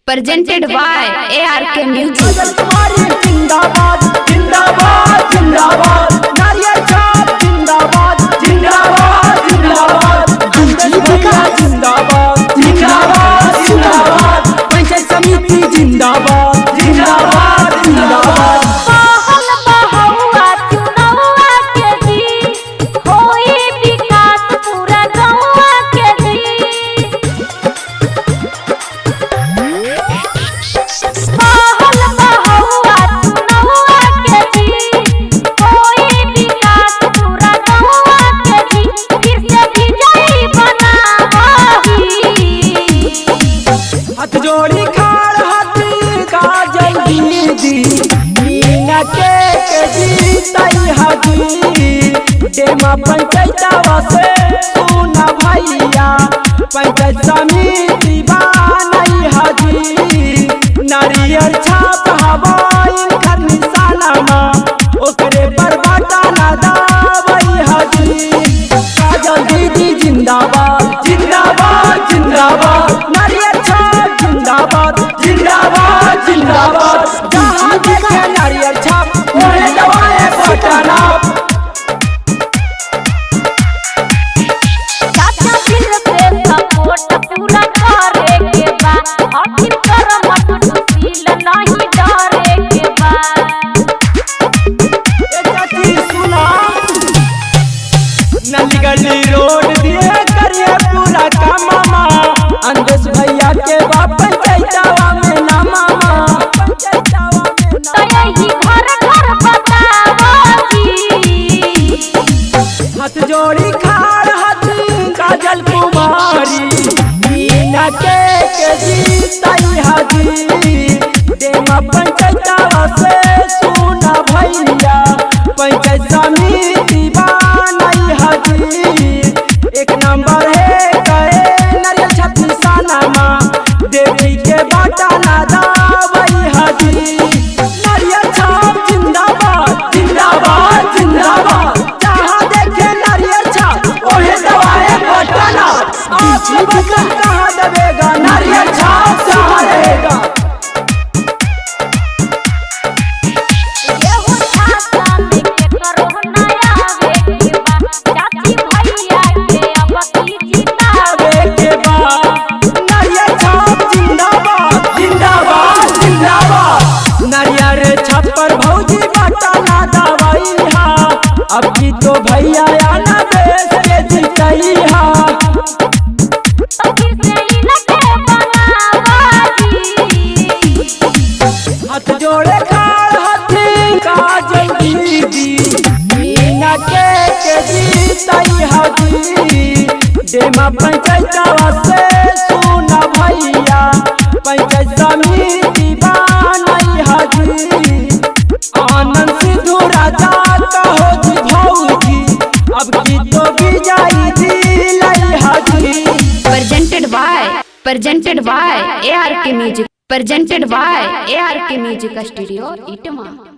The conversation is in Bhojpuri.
presented by ARK Music। जिंदाबाद जिंदाबाद जिंदाबाद नारियल छाप जिंदाबाद जिंदाबाद जिंदाबाद जिंदाबाद जिंदाबाद जिंदाबाद पंचायत समिति जिंदाबाद जिंदाबाद जिंदाबाद जोड़ी खाड़ हाथी का जल्दी मीना के जीताई हाजी डेमा पंचायतवा से सुना भैया पंचायत समिति बनाई हाजी नारियल छाप हवाई कर निशाना ओकरे पर बटाना दावई हाजी काजल दीदी जिंदाबाद जिंदाबाद जिंदाबाद नारियल जिंदाबाद जिंदाबाद जिंदाबाद जहाँ देखे नारियल छाप ओहे दवाए बटाना चाचा फिर से सपोर्ट पूरा करे के बा अखिर कर मत सुशील नहीं डरे के बा। ए चाची सुना नली गली रोड दिए करिए पूरा कामा अंदेश भैया के बाप पंचायतवा में ना मामा पंचायतवा में तो यही घर घर बतावो हाथ जोड़ी खाड़ हाथी काजल कुमारी मीना के जीताई हाजी डेमा पंचायतवा से सुना भैया पंचायत समिति बनाई हाजी एक नंबर है गए नारियल छाप निशाना देवी के बटाना दावई हाजी नारियल छाप जिंदाबाद जिंदाबाद जिंदाबाद जहाँ देखे नारियल छाप ओहे दवाए बटाना आपको बटन कहाँ दबेगा नारियल छाप कहाँ रहेगा। एहो छाता में के करो नया वे के बा चाची भैया के अब की जितावे के बाद नारियल छाप जिंदाबाद जिंदाबाद जिंदाबाद नारियल छाप पर भौजी बटाना दवाई हा अब की तो भैया आना देश के जीतई हा तो फिर से इनके बनावाजी हाथ जोड़े खाड़ हाथी काजल दीदी मीना के जीताई हाजी डेमा पंचायतवा से सुना भैया पंचायत समिति बनाई हाजी आनंद सिद्धू राजा कहो जी भौजी अब की तो विजयी दिलाई हाजी presented by ARK Music, presented by ARK Music Studio, Itama।